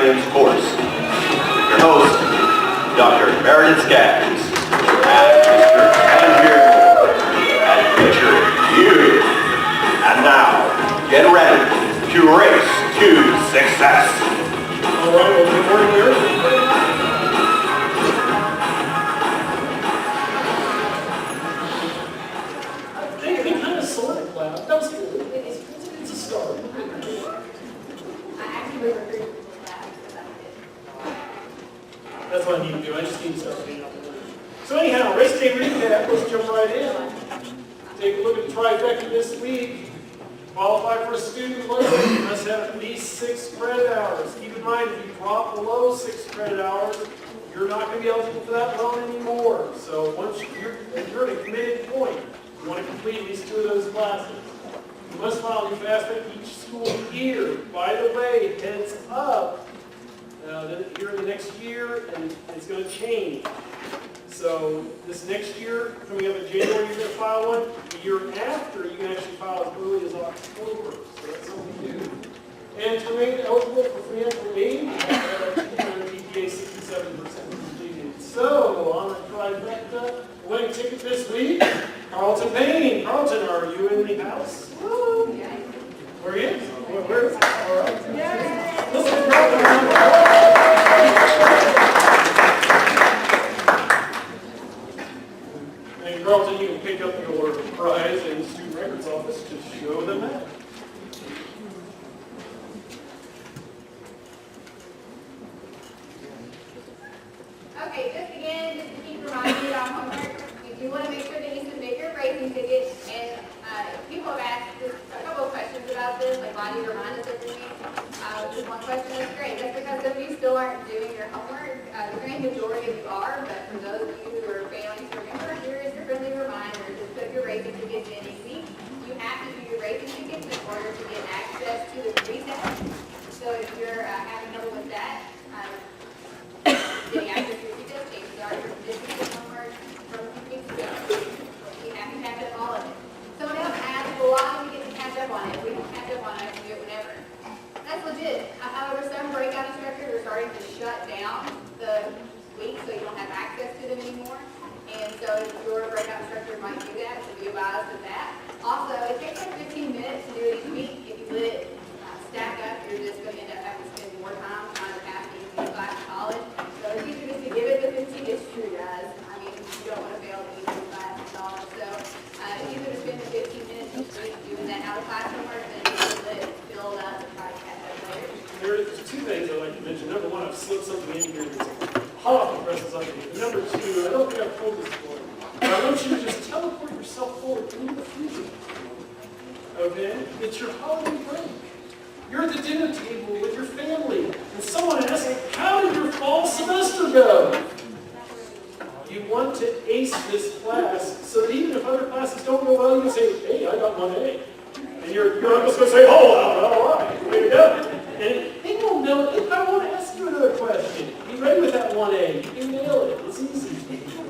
afternoon's course. Your host, Dr. Meredith Skaggs, and Mr. Andrew Moore, and feature you. And now, get ready to race to success. All right, well, good morning, everybody. They kind of sort of clap. That was good. It's a start. That's what I need to do. I just need to start being up. So anyhow, race day recap. Let's jump right in. Take a look at the trifecta this week. Qualify for a student loan, you must have at least 6 credit hours. Keep in mind, if you drop below 6 credit hours, you're not going to be eligible for that loan anymore. So once you're at a committed point, you want to complete at least 2 of those classes. You must file your FAFSA each school year. By the way, it heads up here in the next year, and it's going to change. So this next year, coming up in January, you're going to file one. The year after, you can actually file as early as October. So that's something new. And to remain eligible for financial aid, you have to have a GPA 67% completed. So on the trifecta, winning ticket this week, Carlton Payne. Carlton, are you in the house? Woo! Where are you? Where is it? All right. Yeah. Let's get Carlton. And Carlton, you can pick up your prize in the student records office to show them that. Okay, just again, just to keep reminding you about homework, you do want to make sure that you submit your racing ticket. And people have asked a couple of questions about this, like why do you remind us every week? Just one question, that's great. That's because some of you still aren't doing your homework. The grand majority of you are, but for those of you who are failing to remember, here is your friendly reminder. Just put your racing tickets in each week. You have to do your racing tickets in order to get access to the recess. So if you're having trouble with that, getting access to your tickets, chances are you're missing your homework from a few weeks ago. You have to catch up all of it. Someone else asked, well, why do we get to catch up on it? We don't catch up on it, I can do it whenever. That's legit. However, some breakout instructors are starting to shut down the week so you don't have access to them anymore. And so your breakout instructor might do that, so be advised of that. Also, it takes like 15 minutes to do it each week. If you let it stack up, you're just going to end up having to spend more time trying to pass these class in college. So it's easier just to give it the 15. It's true, guys. I mean, you don't want to fail to do these class in college. So it's easier to spend the 15 minutes each week doing that out of class homework than to let it build up and try to catch up later. There's 2 things I'd like to mention. Number 1, I've slipped something in here that's hot off the presses on me. Number 2, I don't think I've told this before, but I want you to just teleport yourself forward into the future. Okay? It's your holiday break. You're at the dinner table with your family, and someone asks, how did your fall semester go? You want to ace this class so that even if other classes don't go well, you can say, hey, I got 1A. And your uncle's going to say, oh, all right, way to go. And they won't know it. I want to ask you another question. Be ready with that 1A. You can nail it. It's easy.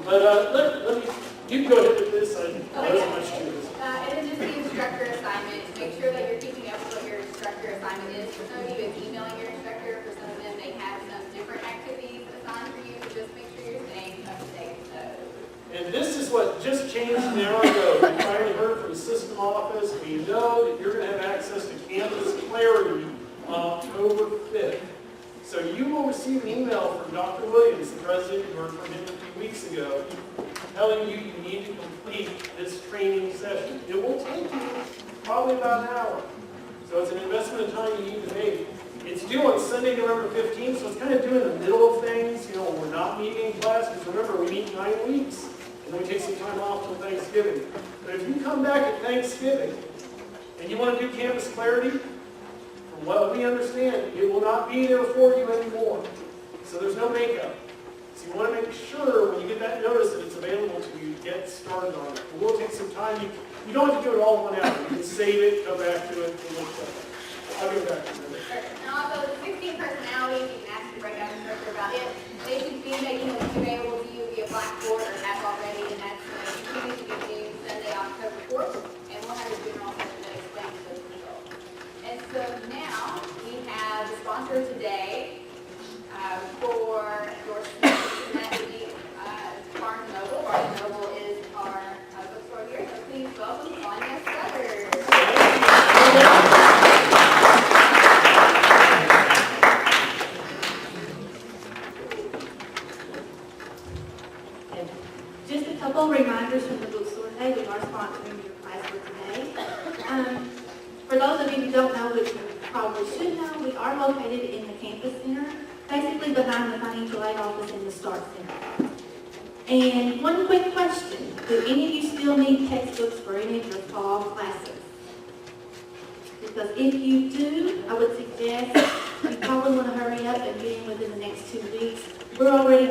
But let me, you can go ahead with this. I don't have much to this. And then just the instructor assignment. Make sure that you're keeping up with what your instructor assignment is. For some of you, it's emailing your instructor. For some of them, they have some different activities assigned for you. So just make sure you're staying up to date with those. And this is what just changed an hour ago. We finally heard from the system office. We know that you're going to have access to Campus Clarity on October 5th. So you will receive an email from Dr. Williams, the president. You heard from him a few weeks ago, telling you you need to complete this training session. It will take you probably about an hour. So it's an investment of time you need to make. It's due on Sunday, November 15th, so it's kind of due in the middle of things. You know, we're not meeting in class, because remember, we meet 9 weeks, and then we take some time off till Thanksgiving. But if you come back at Thanksgiving, and you want to do Campus Clarity, from what we understand, it will not be there for you anymore. So there's no makeup. So you want to make sure when you get that notice that it's available to you, get started on it. It will take some time. You don't have to do it all in 1 hour. You can save it, come back to it, and look at it. I'll go back to it. And also, the 16 personalities, you can ask the breakout instructor about it. They should be making it available to you via Blackboard or have already, and that's going to be due Sunday, October 4th. And we'll have a general session that explains those results. And so now we have the sponsor today, Wanya Sutter. Just a couple of reminders from the bookstore today. We are sponsoring your class for today. For those of you who don't know, which you probably should know, we are located in the campus center, basically behind the financial aid office in the START Center. And one quick question, do any of you still need textbooks for any of your fall classes? Because if you do, I would suggest you probably want to hurry up and get in within the next 2 weeks. We're already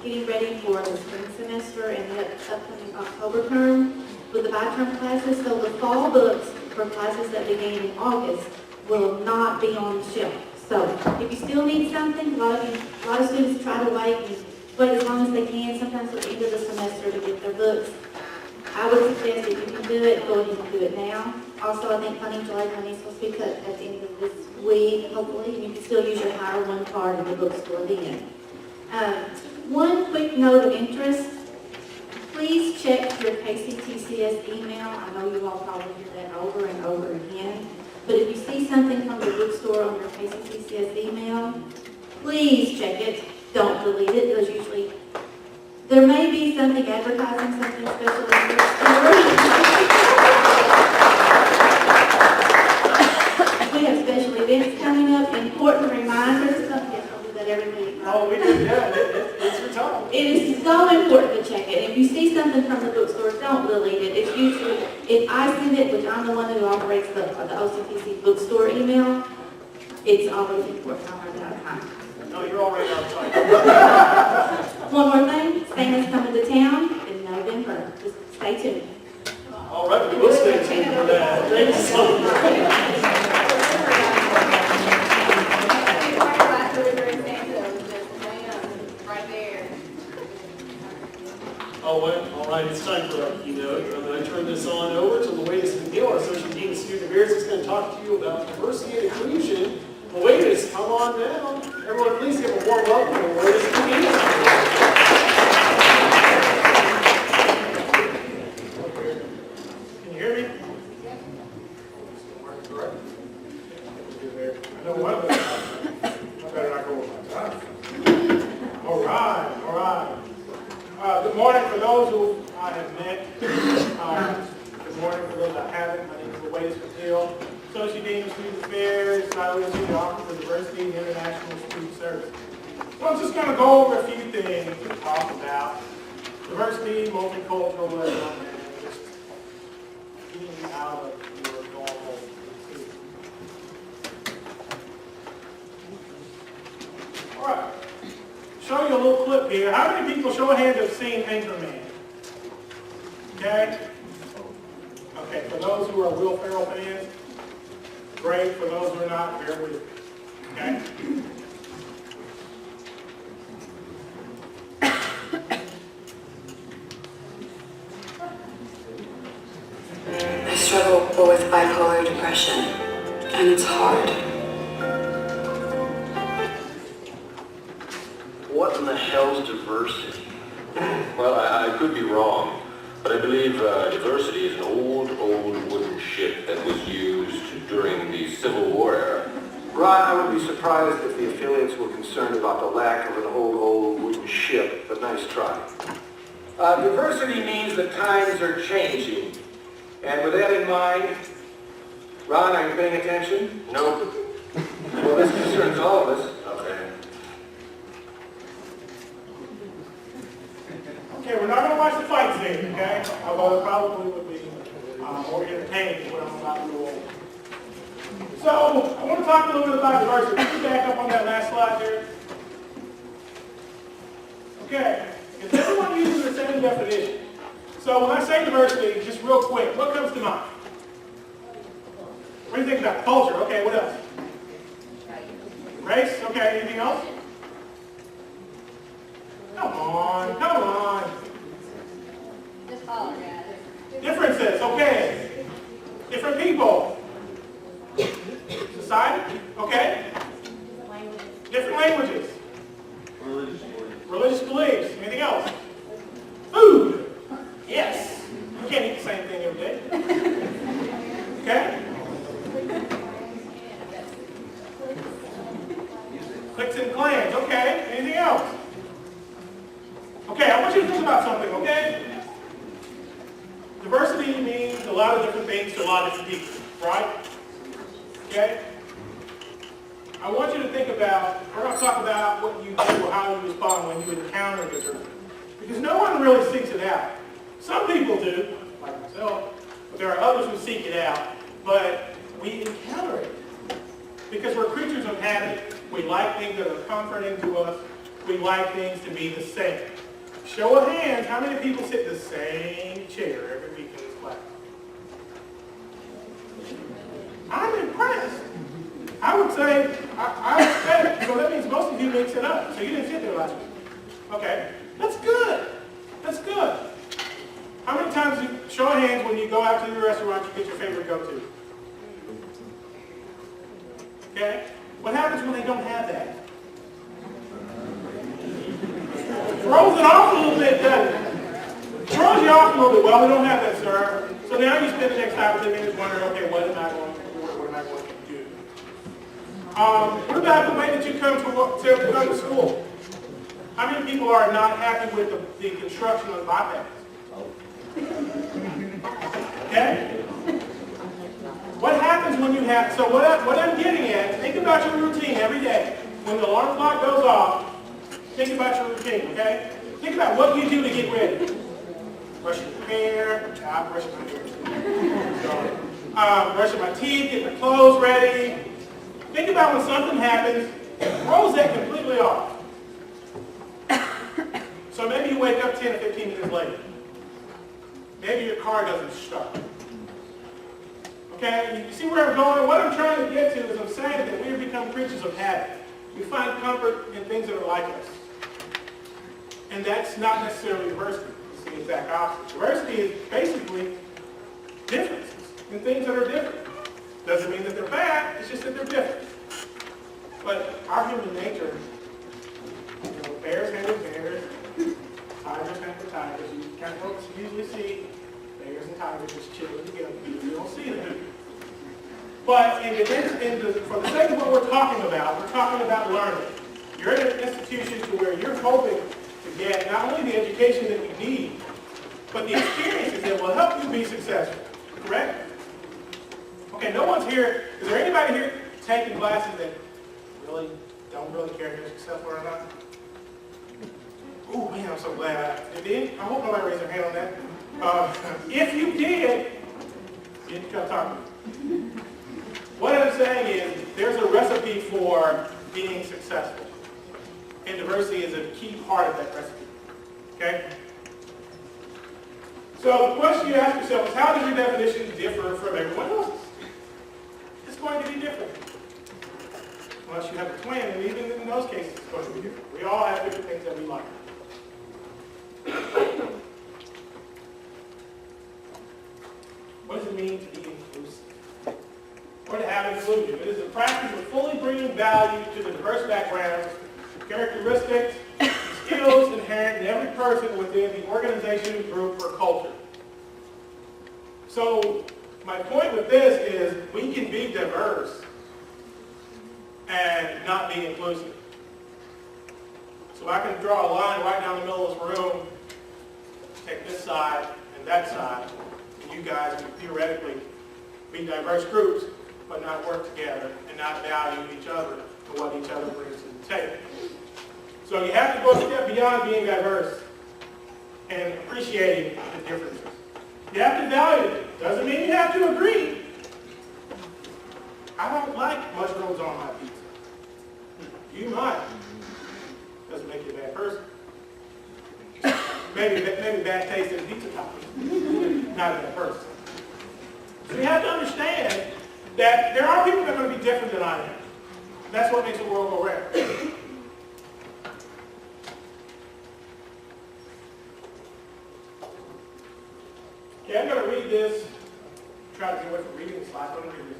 getting ready for the spring semester and the upcoming October term with the bi-term classes, so the fall books for classes that began in August will not be on the shelf. So if you still need something, a lot of students try to wait as long as they can, sometimes at the end of the semester to get their books. I would suggest if you can do it, go ahead and do it now. Also, I think financial aid money is supposed to be cut at the end of this week, hopefully, and you can still use your Hire One card in the bookstore then. One quick note of interest, please check your KCTCS email. I know you all probably hear that over and over again, but if you see something from the bookstore on your KCTCS email, please check it. Don't delete it. There's usually, there may be something advertising something special in your store. We have special events coming up, important reminders. I'll do that every week. Oh, we did, yeah, it's your time. It is so important to check it. If you see something from the bookstore, don't delete it. It's usually, if I send it, which I'm the one who operates the OCTC bookstore email, it's always important. I'll run out of time. No, you're already on time. One more thing, Santa's coming to town in November. Just stay tuned. All right, we will stay tuned for that. Thank you so much. Right there. Oh, well, all right, it's time for our keynote. I'm going to turn this on over to Louise McNeil, our Associate Dean of Student Affairs, who's going to talk to you about diversity and inclusion. Louise, come on down. Everyone, please give a warm welcome to Louise McNeil. Can you hear me? I know one of them. I better not go with my time. All right, all right. Good morning for those who I have met. Good morning for those I haven't. My name is Louise McNeil, Associate Dean of Student Affairs, I live in the Office of Diversity and International Student Services. So I'm just going to go over a few things to talk about diversity, multiculturalism, and just getting out of your normal routine. All right. Show you a little clip here. How many people, show of hands, have seen Anchorman? Okay? Okay, for those who are Will Ferrell fans, great. For those who are not, bear with me. Okay? I struggle with bipolar depression, and it's hard. What in the hell's diversity? Well, I could be wrong, but I believe diversity is an old wooden ship that was used during the Civil War era. Ron, I would be surprised if the affiliates were concerned about the lack of an old wooden ship, but nice try. Diversity means that times are changing. And with that in mind, Ron, are you paying attention? Nope. Well, this concerns all of us. Okay. Okay, we're not going to watch the fight scene, okay? Although it probably would be more entertaining than what I'm about to go over. So, I want to talk a little bit about diversity. Can you back up on that last slide there? Okay, is everyone using the same definition? So when I say diversity, just real quick, what comes to mind? What do you think about? Culture, okay, what else? Race, okay, anything else? Come on. Just follow, guys. Differences, okay. Different people. Society, okay. Different languages. Religious beliefs. Anything else? Food. Yes. You can't eat the same thing every day. things to a lot of different people, right? Okay? I want you to think about, we're going to talk about what you do or how you respond when you encounter diversity. Because no one really seeks it out. Some people do, like myself, but there are others who seek it out. But we encounter it. Because we're creatures of habit. We like things that are comforting to us. We like things to be the same. Show of hands, how many people sit in the same chair every week in this class? I'm impressed. I would say, I expect, so that means most of you mix it up. So you didn't sit there last week. Okay, that's good. That's good. How many times, show of hands, when you go out to the restaurant, you get your favorite go-to? Okay? What happens when they don't have that? Throws it off a little bit, doesn't it? Throws you off a little bit. Well, we don't have that, sir. So now you spend the next 5 or 10 minutes wondering, okay, what am I going to do? What am I going to do? What about the way that you come to school? How many people are not happy with the construction of the bypass? Okay? What happens when you have, so what I'm getting at, think about your routine every day. When the alarm clock goes off, think about your routine, okay? Think about what you do to get ready. Brushing your hair, I'm brushing my hair. Brushing my teeth, getting my clothes ready. Think about when something happens, throws that completely off. So maybe you wake up 10 or 15 minutes later. Maybe your car doesn't start. Okay, you see where I'm going? What I'm trying to get to is I'm saying that we have become creatures of habit. We find comfort in things that are like us. And that's not necessarily diversity. It's the exact opposite. Diversity is basically differences in things that are different. Doesn't mean that they're bad, it's just that they're different. But our human nature, bears hang with bears, tigers hang with tigers. You kind of don't usually see bears and tigers just chilling together. You don't see them. But for the sake of what we're talking about learning. You're in an institution to where you're hoping to get not only the education that you need, but the experiences that will help you be successful. Correct? Okay, no one's here. Is there anybody here taking classes that really don't really care if you're successful or not? Oh man, I'm so glad. I hope nobody raised their hand on that. If you did, you need to come talk to me. What I'm saying is there's a recipe for being successful. And diversity is a key part of that recipe. Okay? So the question you ask yourself is, how does your definition differ from everyone else's? It's going to be different. Unless you have a twin, and even in those cases, it's going to be different. We all have different things that we like. What does it mean to be inclusive? Or to have inclusion? It is the practice of fully bringing value to the diverse backgrounds, characteristics, skills inherent in every person within the organization, group, or culture. So, my point with this is we can be diverse and not be inclusive. So I can draw a line right down the middle of this room, take this side and that side, and you guys can theoretically be diverse groups, but not work together and not value each other and what each other brings to the table. So you have to go a step beyond being diverse and appreciating the differences. You have to value it. Doesn't mean you have to agree. I don't like mushrooms on my pizza. You might. Doesn't make you a bad person. Maybe bad taste in pizza topping. Not a bad person. So you have to understand that there are people that are going to be different than I am. That's what makes the world go round. Okay, I'm going to read this. Try to get away from reading the slides. I'm going to read this.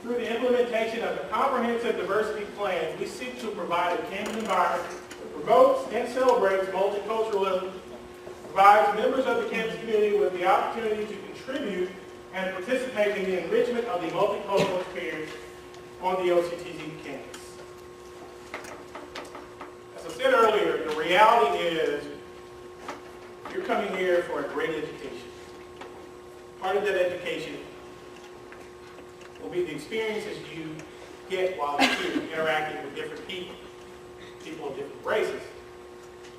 Through the implementation of the comprehensive diversity plan, we seek to provide a campus environment that promotes and celebrates multiculturalism, provides members of the campus community with the opportunity to contribute and participate in the enrichment of the multicultural experience on the OCTZ campus. As I said earlier, the reality is you're coming here for a great education. Part of that education will be the experiences you get while you're here, interacting with different people. People of different races,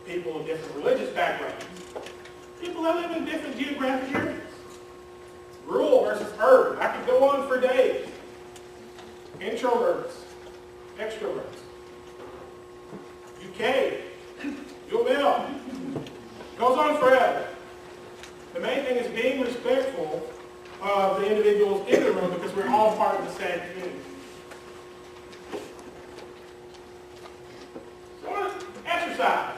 people of different religious backgrounds, people that live in different geographic areas. Rural versus urban. I could go on for days. Introverts, extroverts. UK, UML. Goes on forever. The main thing is being respectful of the individuals in the room because we're all part of the same community. So, exercise.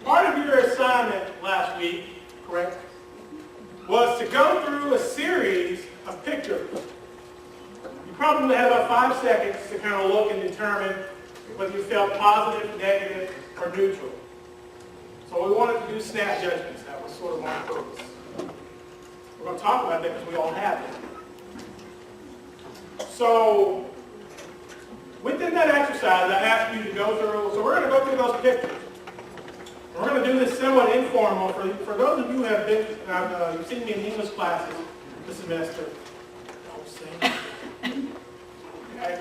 Part of your assignment last week, correct, was to go through a series of pictures. You probably had about 5 seconds to kind of look and determine whether you felt positive, negative, or neutral. So we wanted to do snap judgments. That was sort of my purpose. We're going to talk about that because we all have it. So within that exercise, I asked you to go through, so we're going to go through those pictures. We're going to do this somewhat informal. For those of you who have been, you've seen me in English classes this semester. Don't sing. Okay.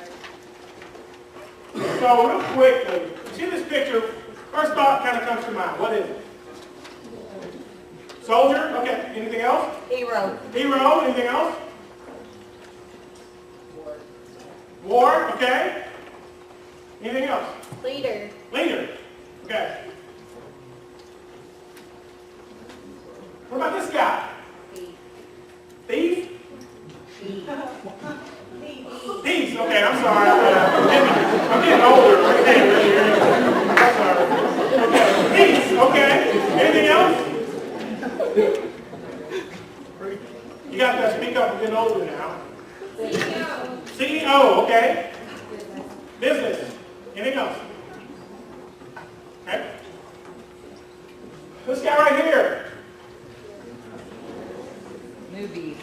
So real quickly, you see this picture, first thought kind of comes to mind. What is it? Soldier? Okay. Anything else? Hero. Hero? Anything else? War? Okay. Anything else? Leader. Leader. Okay. What about this guy? Thief? Thief. Okay, I'm sorry. I'm getting older. I'm sorry. Okay. Thief. Okay. Anything else? You got to speak up. I'm getting older now. CEO. CEO. Okay. Business. Anything else? Okay. This guy right here. Movie.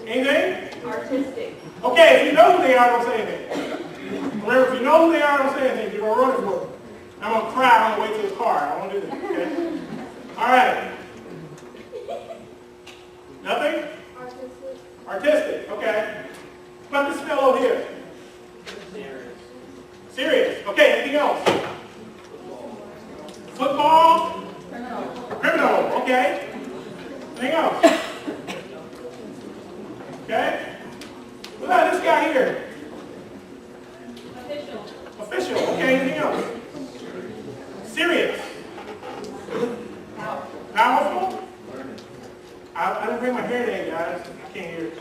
Anything? Artistic. Okay, if you know who they are, don't say anything. Remember, if you know who they are, don't say anything. You're going to run it for them. I'm going to cry. I'm going to wait till the car. I won't do that, okay? All right. Nothing? Artistic. Artistic, okay. What about this fellow here? Serious. Okay, anything else? Football? Criminal, okay. Anything else? Okay. What about this guy here? Official, okay. Anything else? Serious. Powerful? I didn't bring my hair today, guys. I can't hear.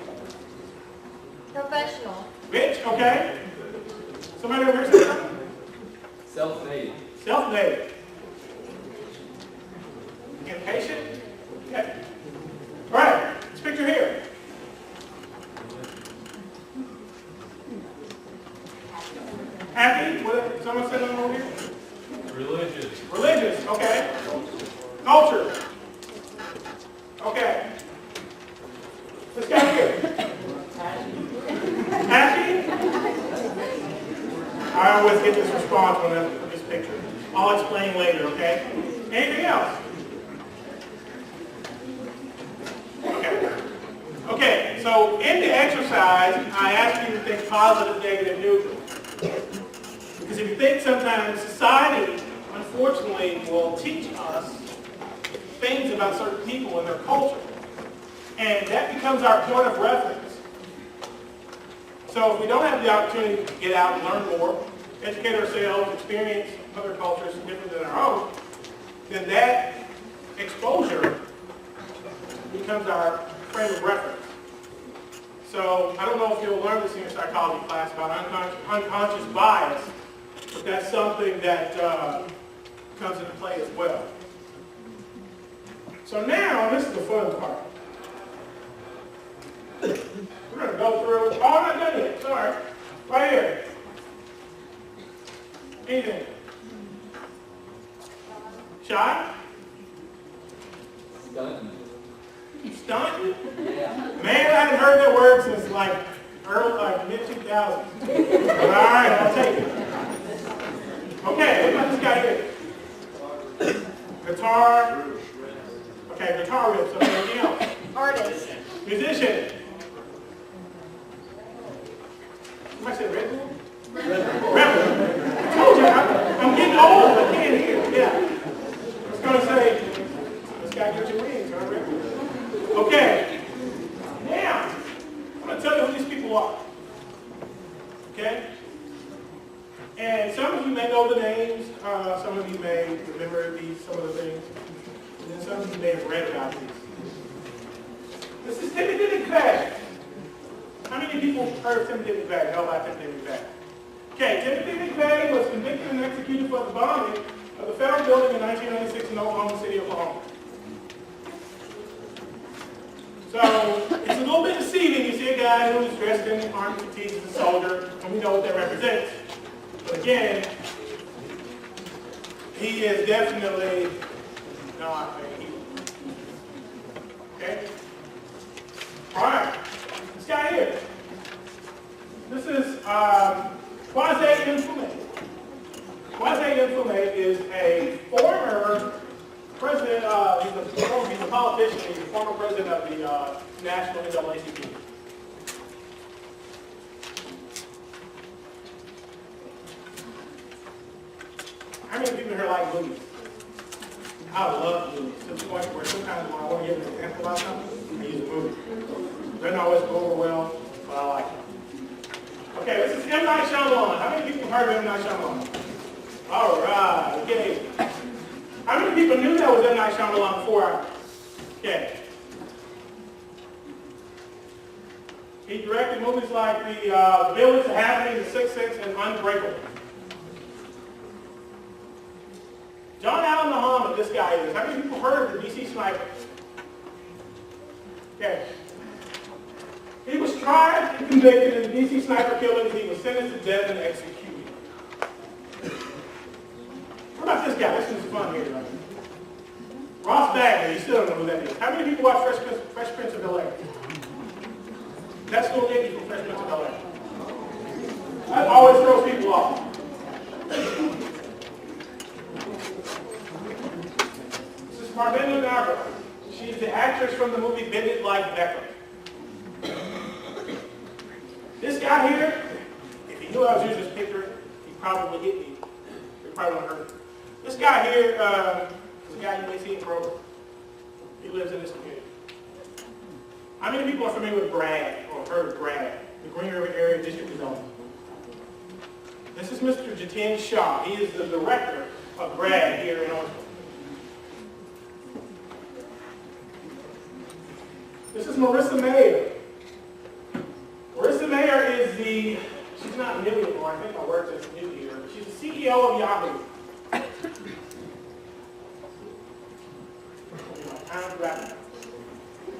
Professional. Rich, okay. Somebody over here say something? Self-made. Self-made. Impatient? Okay. All right, this picture here. Happy? What? Someone said something over here? Religious. Religious, okay. Culture. Okay. This guy here. Happy? I always get this response when I look at this picture. I'll explain later, okay? Anything else? Okay. Okay, so in the exercise, I asked you to think positive, negative, neutral. Because if you think sometimes society, unfortunately, will teach us things about certain people and their culture. And that becomes our point of reference. So if we don't have the opportunity to get out and learn more, educate ourselves, experience other cultures different than our own, then that exposure becomes our frame of reference. So I don't know if you'll learn this in your psychology class about unconscious bias, but that's something that comes into play as well. So now, this is the fun part. We're going to go through, oh, I'm not done yet, sorry. Right here. Anything? Shy? Stunt. Stunt? Yeah. Man, I haven't heard that word since like mid-2000s. All right, I'll take it. Okay, what about this guy here? Guitar. Okay, guitar riffs. Okay, anything else? Artist. Musician. people are. Okay? And some of you may know the names, some of you may remember some of the things, and then some of you may have read about these. This is Timothy McVeigh. How many people heard of Timothy McVeigh, know about Timothy McVeigh? Okay, Timothy McVeigh was convicted and executed for the bombing of the federal building in 1996 in Oklahoma City, Oklahoma. So, it's a little bit deceiving. You see a guy who's dressed in army fatigues as a soldier, and we know what that represents. But again, he is definitely not a hero. Okay? Alright, this guy here. This is Kwame Nkrumah. Kwame Nkrumah is a former president, he's a politician, he's a former president of the National NAACP. How many people here like movies? I love movies to the point where sometimes when I want to give an example about something, I use a movie. They're not always go over well, but I like them. Okay, this is M. Night Shyamalan. How many people heard of M. Night Shyamalan? All right, okay. How many people knew that was M. Night Shyamalan before? Okay. He directed movies like The Village, The Happening, The Sixth Sense, and Unbreakable. John Allen Muhammad, this guy is. How many people heard of the DC Sniper? Okay. He was tried and convicted in the DC Sniper killings. He was sentenced to death and executed. What about this guy? This is fun here, right? Ross Bagley, you still don't know who that is. How many people watch Fresh Prince of Bel-Air? That's little Nicky from Fresh Prince of Bel-Air. That always throws people off. This is Marlena Navarro. She's the actress from the movie Bend It Like Beckham. This guy here, if he knew I was using this picture, he'd probably hit me. He probably wouldn't hurt me. This guy here is a guy you may see in Kroger. He lives in this community. How many people are familiar with Bragg or heard of Bragg, the Green River Area District Development? This is Mr. Jiten Shah. He is the director of Bragg here in Owensboro. This is Marissa Mayer. Marissa Mayer is she's not new anymore, I think my word says new here. She's the CEO of Yahoo.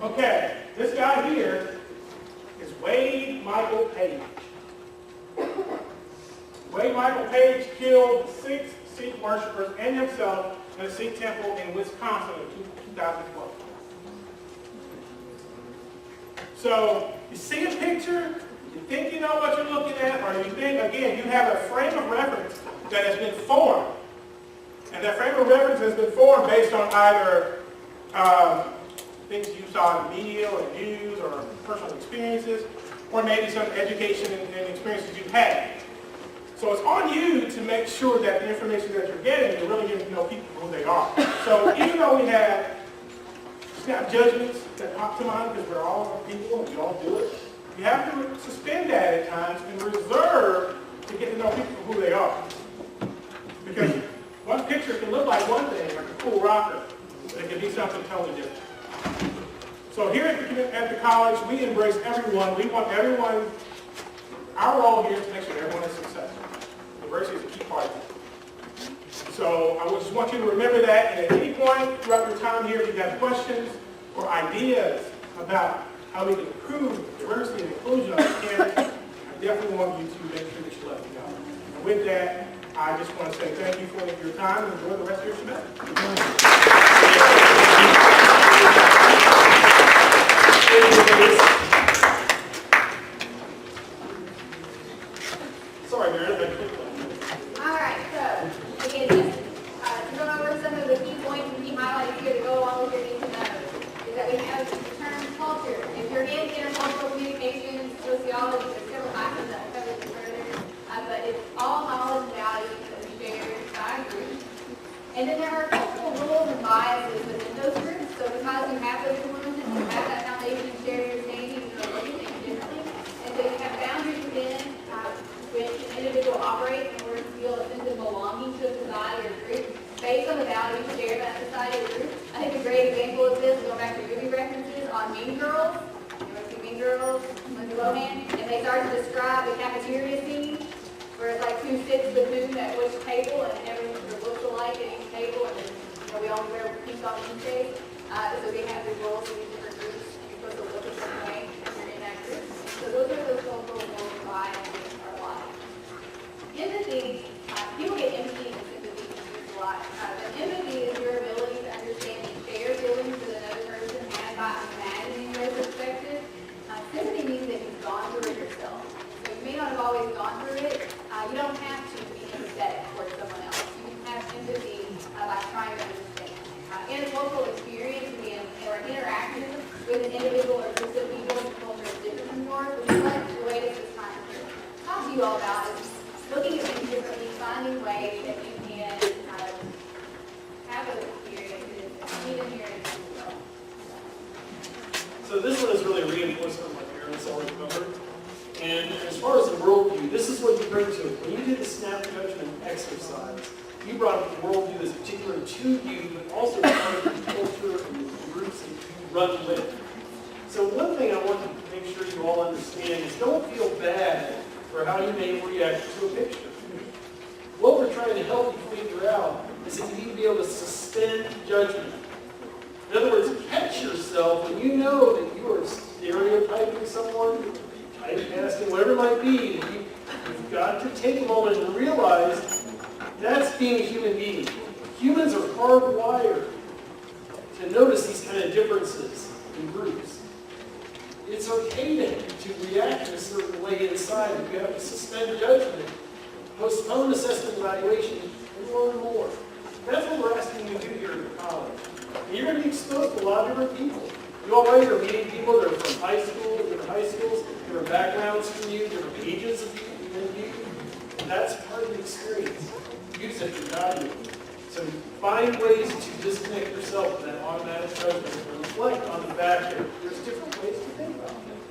Okay, this guy here is Wade Michael Page. Wade Michael Page killed 6 Sikh worshipers and himself in a Sikh temple in Wisconsin in 2012. So, you see a picture, you think you know what you're looking at, or you think, again, you have a frame of reference that has been formed. And that frame of reference has been formed based on either things you saw in the media or news or personal experiences, or maybe some education and experiences you've had. So it's on you to make sure that the information that you're getting, you're really getting to know people who they are. So even though we have judgments that pop to mind because we're all people and we all do it, you have to suspend that at times and reserve to get to know people for who they are. Because one picture can look like one thing, like a cool rocker, but it can be something totally different. So here at the college, we embrace everyone. We want everyone, our role here is to make sure everyone is successful. Diversity is a key part of it. So I just want you to remember that, and at any point throughout your time here, if you have questions or ideas about how we can improve diversity and inclusion on campus, I definitely want you to make sure that you let me know. And with that, I just want to say thank you for your time and enjoy the rest of your semester. Sorry, Meredith. All right, so again, just to go over some of the key points and key highlights here to go along with your need to know is that we have the term culture. If you're in intercultural communications, sociology, there's several classes that cover this further, but it's all knowledge and values that are shared by a group. And then there are cultural rules and biases within those groups. So because you have those influences, you have that foundation shared in your Girls, Lindsay Lohan, and they started to describe the cafeteria scene, where it's like who sits the food at which table, and everyone sort of looks alike at each table, and then we all wear pink on Wednesdays. So they have these roles in these different groups, and you're supposed to look a certain way when you're in that group. So those are those cultural roles why are alive. Empathy, people get empathy and sympathy confused a lot. But empathy is your ability to understand and share feelings with another person and by imagining their perspective. Sympathy means that you've gone through it yourself. So you may not have always gone through it. You don't have to be empathetic towards someone else. You can have empathy by trying to understand. Intercultural experience can be or interaction with an individual or group of people whose culture is different from yours, which is what the latest is trying to talk to you all about is looking at things differently, finding ways that you can have those experiences, even here in Owensboro. So this one is really a reinforcement of what parents already covered. And as far as the worldview, this is what you bring to it. When you did the snap judgment exercise, you brought up the worldview that's particular to you, but also part of the culture and the groups that you run with. So one thing I want to make sure you all understand is don't feel bad for how you may react to a picture. What we're trying to help you figure out is that you need to be able to suspend judgment. In other words, catch yourself when you know that you are stereotyping someone, typecasting, whatever it might be, that you've got to take a moment and realize that's being a human being. Humans are hardwired to notice these kind of differences in groups. It's okay to react in a certain way inside. You have to suspend judgment, postpone assessment and evaluation, and learn more. That's what we're asking you to do here at college. And you're going to be exposed to a lot of different people. You already are meeting people that are from high school, different high schools, different backgrounds from you, different ages of people than you. And that's part of the experience. Use it for value. So find ways to disconnect yourself from that automatic judgment and reflect on the fact that there's different ways to think about things.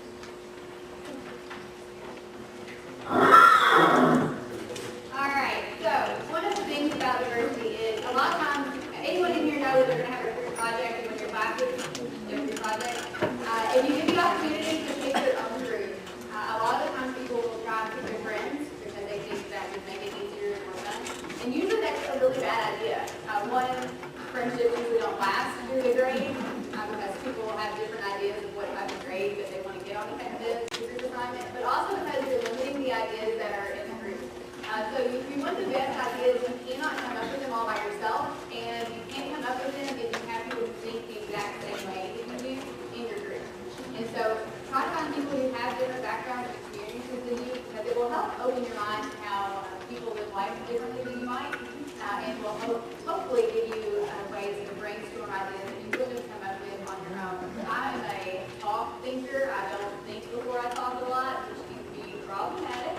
All right, so one of the things about diversity is a lot of times, anyone in here knows that they're going to have a group project and when you're classes, different project. If you get the opportunity to pick your own group, a lot of the times people will try to pick their friends because they think that would make it easier and more fun. And usually that's a really bad idea. One, friendships usually don't last through the grade because people will have different ideas of what type of grade that they want to get on the kind of group assignment, but also because you're limiting the ideas that are in the group. So if you want the best ideas, you cannot come up with them all by yourself, and you can't come up with them if you have people who think the exact same way that you do in your group. And so try to find people who have different backgrounds and experiences than you, because it will help open your mind to how people live life differently than you might, and will hopefully give you ways to brainstorm ideas that you wouldn't have come up with on your own. I am a talk thinker. I don't think before I talk a lot, which can be problematic.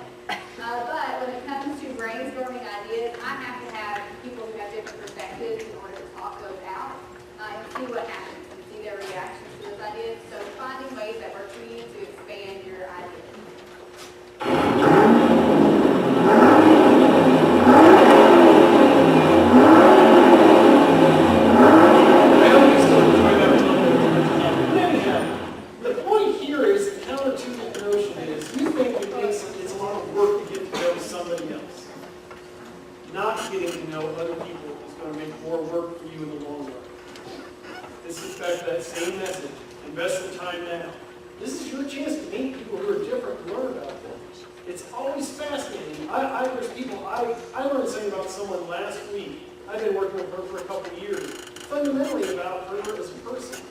But when it comes to brainstorming ideas, I have to have people who have different perspectives in order to talk those out and see what happens and see their reactions to those ideas. So finding ways that work for you to expand your ideas. I hope you still enjoy that a little bit. Anyhow, the point here is counter to the notion is you think it's a lot of work to get to know somebody else. Not getting to know other people is going to make more work for you in the long run. This is back to that same message. Invest the time now. This is your chance to meet people who are different and learn about them. It's always fascinating. There's people, I learned something about someone last week. I've been working with her for a couple of years. Fundamentally about her as a person.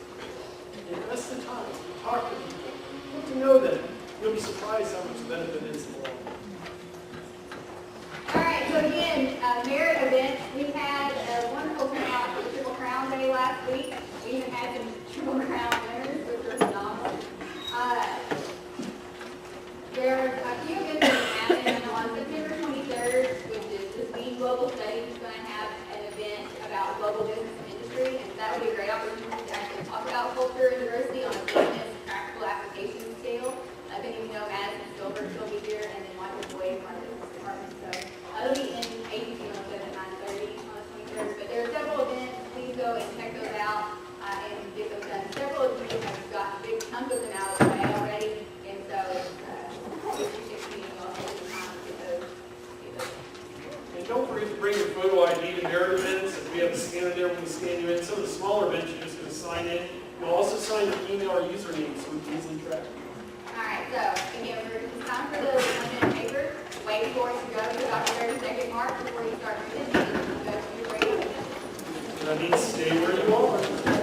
Invest the time. Talk to people. Get to know them. You'll be surprised how much benefit is in the long run. All right, so again, merit events. We had a wonderful turnout for the Triple Crown Day last week. We even had some Triple Crown winners, which were phenomenal. There are a few events that are happening on September 23rd, which is this week. Global Studies is going to have an event about global business and industry, and that would be a great opportunity to actually talk about culture and diversity on a business practical application scale. I think you know Madison Silver will be here, and then Michael Boyd from our business department. So it'll be in ABC 107 at 9:30 on the 23rd. But there are several events. Please go and check those out and get those done. Several smaller bench, you're just going to sign in. You'll also sign your email or username so we can easily track. Alright, so, again, it's time for the 1 minute paper. Wait for it to go to about the 32nd mark before you start reading. Go to your radio. So that means stay where you are.